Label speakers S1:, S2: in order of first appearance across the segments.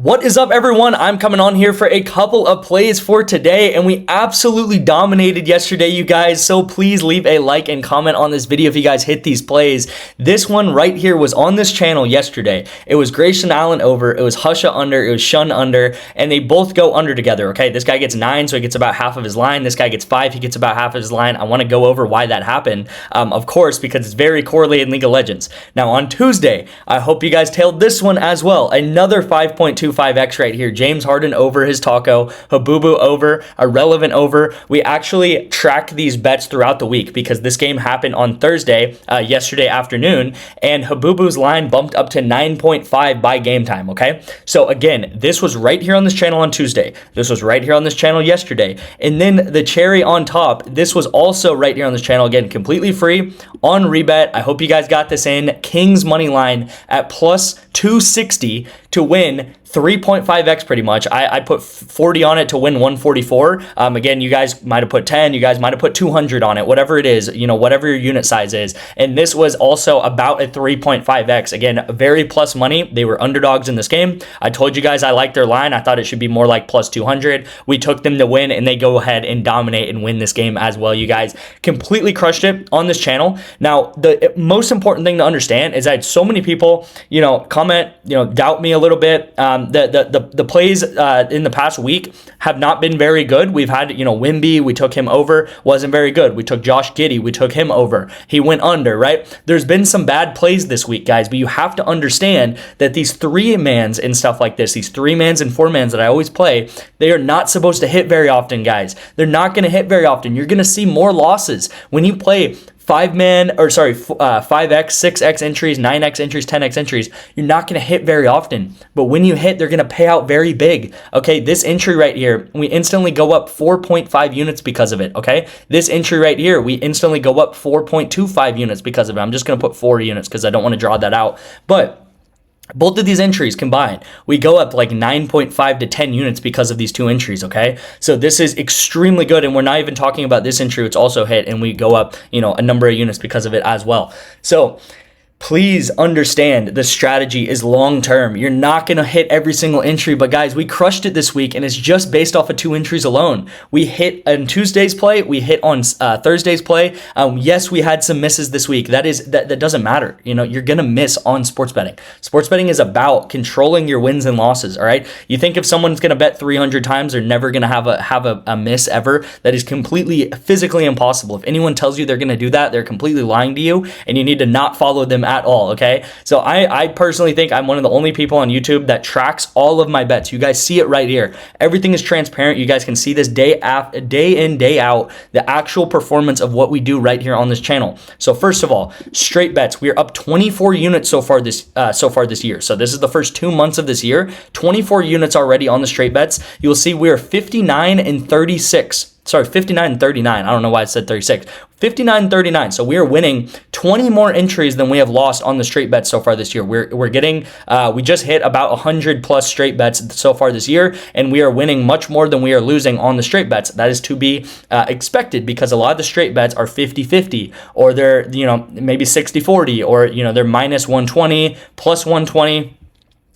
S1: What is up, everyone? I'm coming on here for a couple of plays for today, and we absolutely dominated yesterday, you guys, so please leave a like and comment on this video if you guys hit these plays. This one right here was on this channel yesterday. It was Grayson Allen over, it was Husha under, it was Shun under, and they both go under together, okay? This guy gets 9, so he gets about half of his line. This guy gets 5, he gets about half of his line. I want to go over why that happened, of course, because it's very correlated in League of Legends. Now, on Tuesday, I hope you guys tailed this one as well. Another 5.25x right here. James Harden over his taco, Habubu over, Irrelevant over. We actually track these bets throughout the week because this game happened on Thursday, yesterday afternoon, and Habubu's line bumped up to 9.5 by game time, okay? So again, this was right here on this channel on Tuesday. This was right here on this channel yesterday. And then the cherry on top, this was also right here on this channel, again, completely free on REBET. I hope you guys got this in. King's money line at plus 260 to win 3.5x pretty much. I put 40 on it to win 144. Again, you guys might have put 10, you guys might have put 200 on it, whatever it is, you know, whatever your unit size is. And this was also about a 3.5x. Again, very plus money. They were underdogs in this game. I told you guys I liked their line. I thought it should be more like plus 200. We took them to win, and they go ahead and dominate and win this game as well. You guys completely crushed it on this channel. Now, the most important thing to understand is I had so many people, you know, comment, you know, doubt me a little bit. The plays in the past week have not been very good. We've had, you know, Wimby, we took him over, wasn't very good. We took Josh Giddey, we took him over. He went under, right? There's been some bad plays this week, guys, but you have to understand that these 3-mans and stuff like this, these 3-mans and 4-mans that I always play, they are not supposed to hit very often, guys. They're not going to hit very often. You're going to see more losses when you play 5-man, or sorry, 5x, 6x entries, 9x entries, 10x entries. You're not going to hit very often, but when you hit, they're going to pay out very big. Okay, this entry right here, we instantly go up 4.5 units because of it. Okay, this entry right here, we instantly go up 4.25 units because of it. I'm just going to put 4 units because I don't want to draw that out, but both of these entries combined, we go up like 9.5 to 10 units because of these 2 entries, okay? So this is extremely good, and we're not even talking about this entry, which also hit, and we go up, you know, a number of units because of it as well. So please understand the strategy is long-term. You're not going to hit every single entry, but guys, we crushed it this week, and it's just based off of 2 entries alone. We hit on Tuesday's play. We hit on Thursday's play. Yes, we had some misses this week. That doesn't matter. You know, you're going to miss on sports betting. Sports betting is about controlling your wins and losses, all right? You think if someone's going to bet 300 times, they're never going to have a miss ever. That is completely physically impossible. If anyone tells you they're going to do that, they're completely lying to you, and you need to not follow them at all, okay? So I personally think I'm one of the only people on YouTube that tracks all of my bets. You guys see it right here. Everything is transparent. You guys can see this day in, day out, the actual performance of what we do right here on this channel. So first of all, straight bets. We are up 24 units so far this year. So this is the first 2 months of this year. 24 units already on the straight bets. You'll see we are 59 and 36. Sorry, 59 and 39. I don't know why I said 36. 59 and 39. So we are winning 20 more entries than we have lost on the straight bets so far this year. We're getting, we just hit about 100 plus straight bets so far this year, and we are winning much more than we are losing on the straight bets. That is to be expected because a lot of the straight bets are 50-50, or they're, you know, maybe 60-40, or, you know, they're minus 120, plus 120.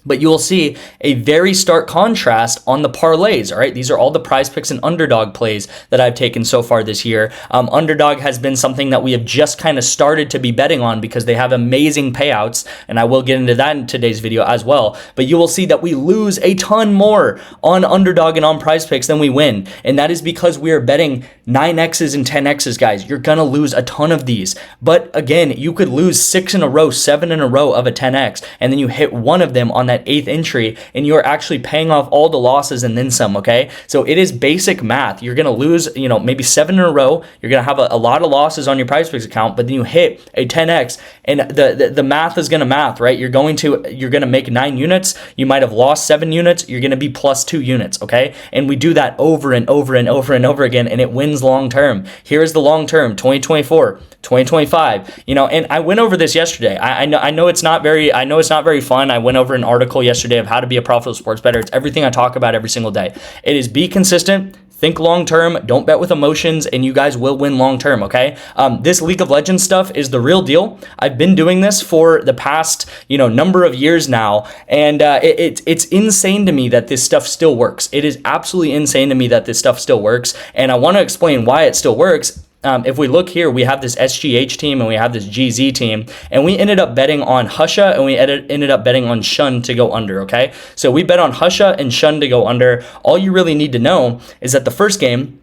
S1: But you will see a very stark contrast on the parlays, all right? These are all the PrizePicks and Underdog plays that I've taken so far this year. Underdog has been something that we have just kind of started to be betting on because they have amazing payouts, and I will get into that in today's video as well. But you will see that we lose a ton more on Underdog and on PrizePicks than we win, and that is because we are betting 9x's and 10x's, guys. You're gonna lose a ton of these. But again, you could lose 6 in a row, 7 in a row of a 10x, and then you hit one of them on that 8th entry, and you're actually paying off all the losses and then some, okay? So it is basic math. You're gonna lose, you know, maybe 7 in a row. You're gonna have a lot of losses on your PrizePicks account, but then you hit a 10x, and the math is gonna math, right? You're gonna make 9 units. You might have lost 7 units. You're gonna be plus 2 units, okay? And we do that over and over and over and over again, and it wins long term. Here's the long term: 2024, 2025. You know, and I went over this yesterday. I know it's not very fun. I went over an article yesterday of how to be a profitable sports bettor. It's everything I talk about every single day. It is be consistent, think long term, don't bet with emotions, and you guys will win long term, okay? This League of Legends stuff is the real deal. I've been doing this for the past, number of years now, and it's insane to me that this stuff still works. It is absolutely insane to me that this stuff still works, and I want to explain why it still works. If we look here, we have this SGH team and we have this GZ team, and we ended up betting on Husha and we ended up betting on Shun to go under, okay? So we bet on Husha and Shun to go under. All you really need to know is that the first game,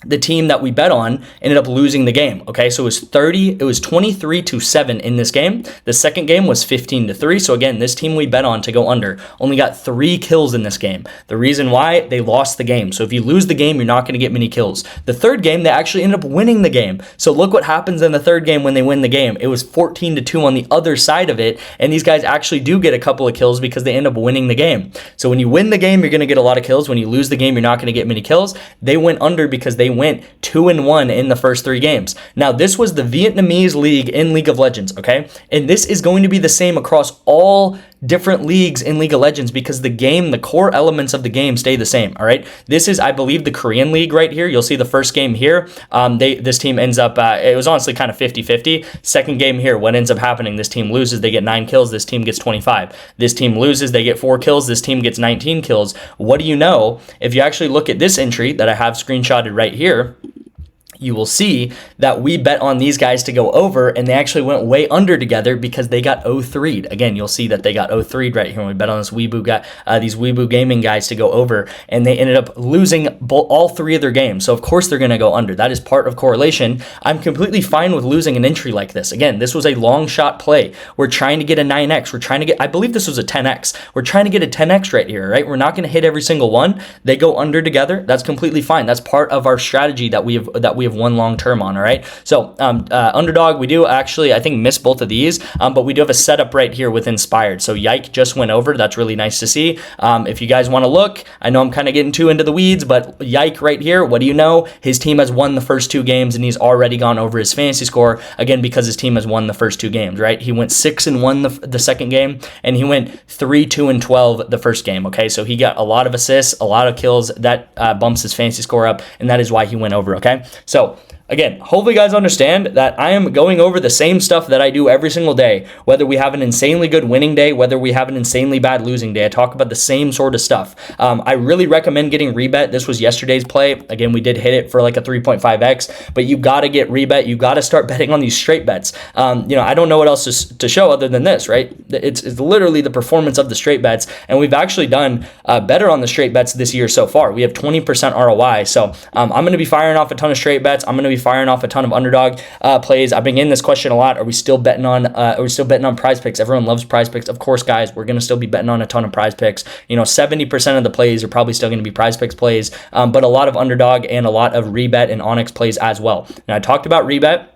S1: the team that we bet on ended up losing the game. Okay, so it was 23-7 in this game. The second game was 15-3. So again, this team we bet on to go under only got 3 kills in this game. The reason why, they lost the game. So if you lose the game, you're not going to get many kills. The third game, they actually ended up winning the game. So look what happens in the third game when they win the game. It was 14-2 on the other side of it, and these guys actually do get a couple of kills because they end up winning the game. So when you win the game, you're going to get a lot of kills. When you lose the game, you're not going to get many kills. They went under because they went 2-1 in the first 3 games. Now, this was the Vietnamese league in League of Legends, okay? And this is going to be the same across all different leagues in League of Legends because the core elements of the game stay the same, all right? This is, I believe, the Korean league right here. You'll see the first game here. This team ends up, it was honestly kind of 50-50. Second game here, what ends up happening? This team loses, they get 9 kills. This team gets 25. This team loses, they get 4 kills. This team gets 19 kills. What do you know? If you actually look at this entry that I have screenshotted right here, you will see that we bet on these guys to go over, and they actually went way under together because they got 0-3'd. Again, you'll see that they got 0-3'd right here when we bet on this Weeboo guy, these Weeboo Gaming guys to go over, and they ended up losing all 3 of their games. So of course they're going to go under. That is part of correlation. I'm completely fine with losing an entry like this. Again, this was a long shot play. We're trying to get a 9x. We're trying to get, I believe this was a 10x. We're trying to get a 10x right here, right? We're not going to hit every single one. They go under together. That's completely fine. That's part of our strategy that we have won long term on. All right, so Underdog, we do actually, I think, miss both of these, but we do have a setup right here with Inspired. So Yike just went over. That's really nice to see. If you guys want to look, I know I'm kind of getting too into the weeds, but Yike right here, what do you know? His team has won the first 2 games, and he's already gone over his fantasy score, again, because his team has won the first 2 games, right? He went 6-1 the second game, and he went 3-2-12 the first game, okay? So he got a lot of assists, a lot of kills. That bumps his fantasy score up, and that is why he went over, okay? So again, hopefully you guys understand that I am going over the same stuff that I do every single day, whether we have an insanely good winning day, whether we have an insanely bad losing day. I talk about the same sort of stuff. I really recommend getting REBET. This was yesterday's play. Again, we did hit it for like a 3.5x, but you got to get REBET. You got to start betting on these straight bets. I don't know what else to show other than this, right? It's literally the performance of the straight bets, and we've actually done better on the straight bets this year so far. We have 20% ROI, so I'm going to be firing off a ton of straight bets. I'm going to be firing off a ton of underdog plays. I've been getting this question a lot. Are we still betting on PrizePicks? Everyone loves PrizePicks. Of course, guys, we're going to still be betting on a ton of PrizePicks. 70% of the plays are probably still going to be PrizePicks plays, but a lot of underdog and a lot of REBET and ONYX plays as well. Now, I talked about REBET.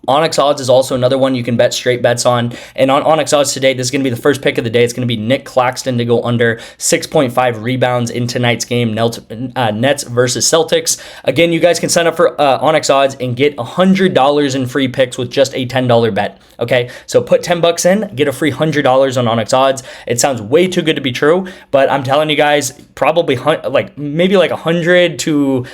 S1: ONYX odds is also another one you can bet straight bets on. And on ONYX odds today, this is going to be the first pick of the day. It's going to be Nick Claxton to go under 6.5 rebounds in tonight's game, Nets versus Celtics. Again, you guys can sign up for ONYX odds and get $100 in free picks with just a $10 bet. Okay, so put $10 in, get a free $100 on ONYX odds. It sounds way too good to be true, but I'm telling you guys, probably maybe 100 to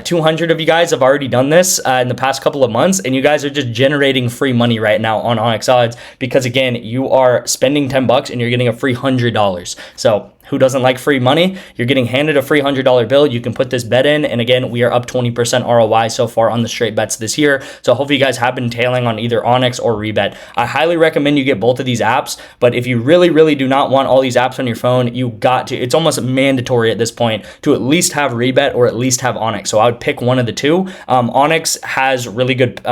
S1: 200 of you guys have already done this in the past couple of months, and you guys are just generating free money right now on ONYX odds because, again, you are spending $10 and you're getting a free $100. So who doesn't like free money? You're getting handed a free $100 bill. You can put this bet in, and again, we are up 20% ROI so far on the straight bets this year. So hopefully you guys have been tailing on either ONYX or REBET. I highly recommend you get both of these apps, but if you really, really do not want all these apps on your phone, you got to, it's almost mandatory at this point to at least have REBET or at least have ONYX. So I would pick one of the two. ONYX has really good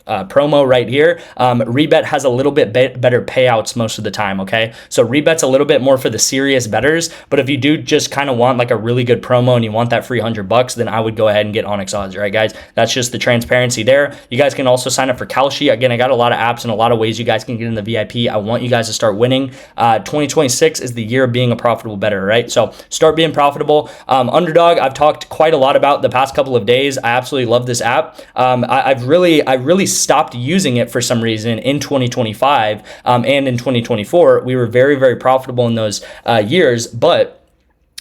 S1: promo right here. REBET has a little bit better payouts most of the time, okay? So REBET's a little bit more for the serious bettors, but if you do just kind of want like a really good promo and you want that free $100, then I would go ahead and get ONYX odds, right, guys? That's just the transparency there. You guys can also sign up for Kalshi. Again, I got a lot of apps and a lot of ways you guys can get in the VIP. I want you guys to start winning. 2026 is the year of being a profitable bettor, right? So start being profitable. Underdog, I've talked quite a lot about the past couple of days. I absolutely love this app. I've really stopped using it for some reason in 2025 and in 2024. We were very, very profitable in those years, but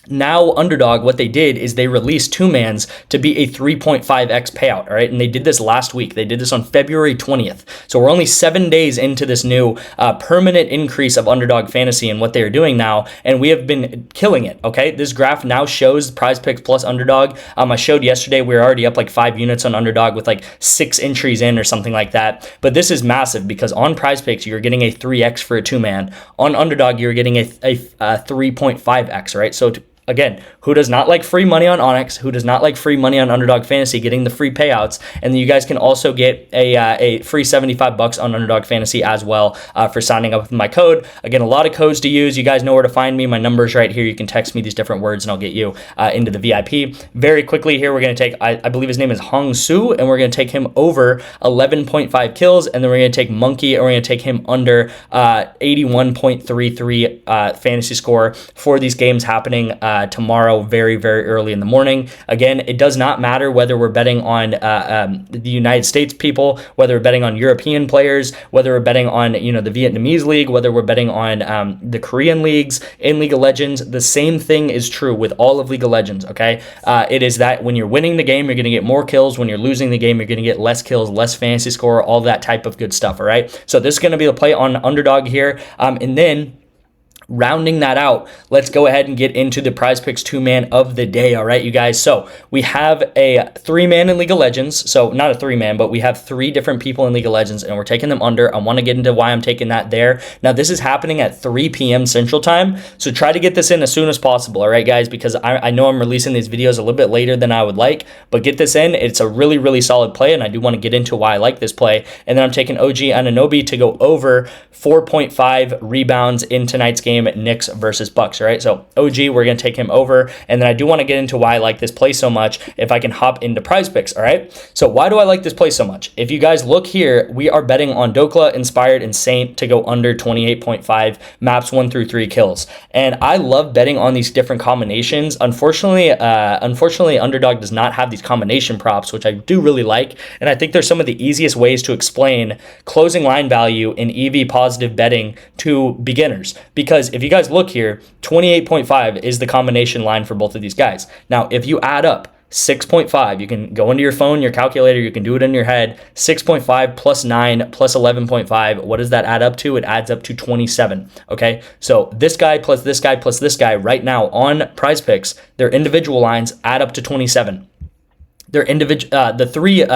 S1: Now, Underdog, what they did is they released two mans to be a 3.5x payout, all right? And they did this last week. They did this on February 20th. So we're only 7 days into this new permanent increase of Underdog Fantasy and what they are doing now, and we have been killing it, okay? This graph now shows PrizePicks plus Underdog. I showed yesterday we were already up like 5 units on Underdog with like 6 entries in or something like that. But this is massive because on PrizePicks, you're getting a 3x for a two-man. On Underdog, you're getting a 3.5x, right? So again, who does not like free money on ONYX? Who does not like free money on Underdog Fantasy, getting the free payouts? And then you guys can also get a free $75 on Underdog Fantasy as well for signing up with my code. Again, a lot of codes to use. You guys know where to find me. My number's right here. You can text me these different words and I'll get you into the VIP. Very quickly here, we're going to take, I believe his name is Hong Su, and we're going to take him over 11.5 kills. And then we're going to take Monkey, and we're going to take him under 81.33 fantasy score for these games happening tomorrow very, very early in the morning. Again, it does not matter whether we're betting on the United States people, whether we're betting on European players, whether we're betting on, you know, the Vietnamese league, whether we're betting on the Korean leagues in League of Legends. The same thing is true with all of League of Legends, okay? It is that when you're winning the game, you're going to get more kills. When you're losing the game, you're going to get less kills, less fantasy score, all that type of good stuff, all right? So this is going to be the play on Underdog here. And then rounding that out, let's go ahead and get into the PrizePicks two-man of the day, all right, you guys? So we have a three-man in League of Legends. So not a three-man, but we have 3 different people in League of Legends, and we're taking them under. I want to get into why I'm taking that there. Now, this is happening at 3 p.m. Central Time, so try to get this in as soon as possible, all right, guys? Because I know I'm releasing these videos a little bit later than I would like, but get this in. It's a really, really solid play, and I do want to get into why I like this play. And then I'm taking OG Anunoby to go over 4.5 rebounds in tonight's game at Knicks versus Bucks, all right? So OG, we're going to take him over, and then I do want to get into why I like this play so much if I can hop into PrizePicks, all right? So why do I like this play so much? If you guys look here, we are betting on Dokla, Inspired, and Saint to go under 28.5 maps 1 through 3 kills, and I love betting on these different combinations. Unfortunately, Underdog does not have these combination props, which I do really like, and I think they're some of the easiest ways to explain closing line value in EV positive betting to beginners, because if you guys look here, 28.5 is the combination line for both of these guys. Now, if you add up 6.5, you can go into your phone, your calculator, you can do it in your head. 6.5 plus 9 plus 11.5, what does that add up to? It adds up to 27, okay? So this guy plus this guy plus this guy right now on PrizePicks, their individual lines add up to 27. Their the 3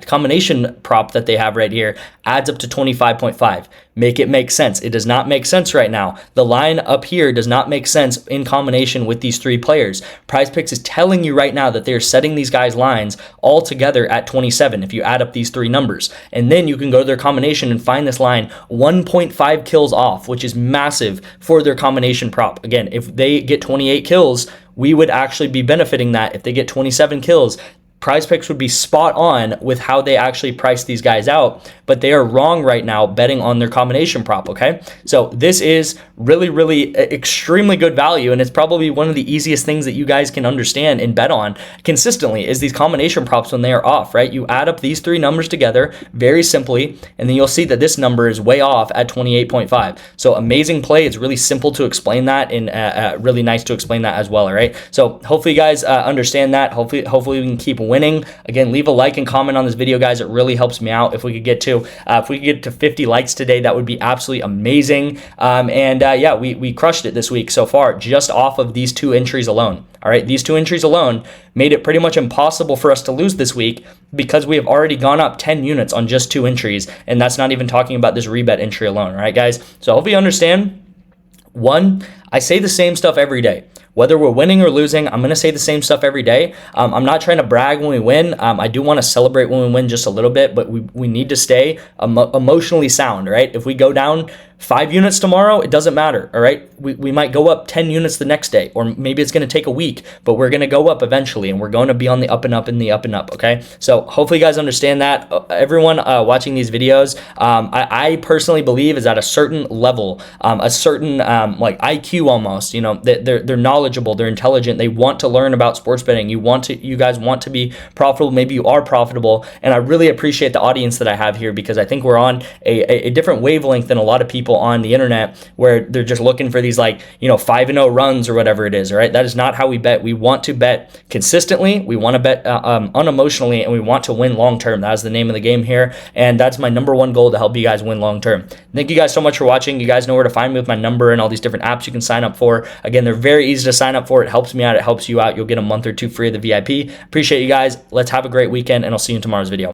S1: combination prop that they have right here adds up to 25.5. Make it make sense. It does not make sense right now. The line up here does not make sense in combination with these 3 players. PrizePicks is telling you right now that they're setting these guys' lines all together at 27 if you add up these 3 numbers. And then you can go to their combination and find this line 1.5 kills off, which is massive for their combination prop. Again, if they get 28 kills, we would actually be benefiting that. If they get 27 kills, PrizePicks would be spot on with how they actually price these guys out, but they are wrong right now betting on their combination prop, okay? So this is really, really extremely good value, and it's probably one of the easiest things that you guys can understand and bet on consistently is these combination props when they are off, right? You add up these 3 numbers together very simply, and then you'll see that this number is way off at 28.5. So amazing play. It's really simple to explain that, and really nice to explain that as well, all right? So hopefully you guys understand that. Hopefully we can keep winning. Again, leave a like and comment on this video, guys. It really helps me out. If we could get to 50 likes today, that would be absolutely amazing. Yeah, we crushed it this week so far, just off of these 2 entries alone. All right, these 2 entries alone made it pretty much impossible for us to lose this week because we have already gone up 10 units on just 2 entries, and that's not even talking about this rebet entry alone. All right, guys. So hopefully you understand. 1, I say the same stuff every day. Whether we're winning or losing, I'm going to say the same stuff every day. I'm not trying to brag when we win. I do want to celebrate when we win just a little bit, but we need to stay emotionally sound, right? If we go down 5 units tomorrow, it doesn't matter, all right? We might go up 10 units the next day, or maybe it's going to take a week, but we're going to go up eventually, and we're going to be on the up and up and the up and up, okay? So hopefully you guys understand that. Everyone watching these videos, I personally believe is at a certain level, a certain like IQ IQ almost, you know, they're knowledgeable, they're intelligent, they want to learn about sports betting. You guys want to be profitable, maybe you are profitable, and I really appreciate the audience that I have here, because I think we're on a different wavelength than a lot of people on the internet, where they're just looking for these, like, you know, 5-0 runs or whatever it is. All right, that is not how we bet. We want to bet consistently, we want to bet unemotionally, and we want to win long term. That is the name of the game here, and that's my number one goal, to help you guys win long term. Thank you guys so much for watching. You guys know where to find me with my number and all these different apps you can sign up for. Again, they're very easy to sign up for. It helps me out, it helps you out. You'll get a month or two free of the VIP. Appreciate you guys. Let's have a great weekend, and I'll see you in tomorrow's video.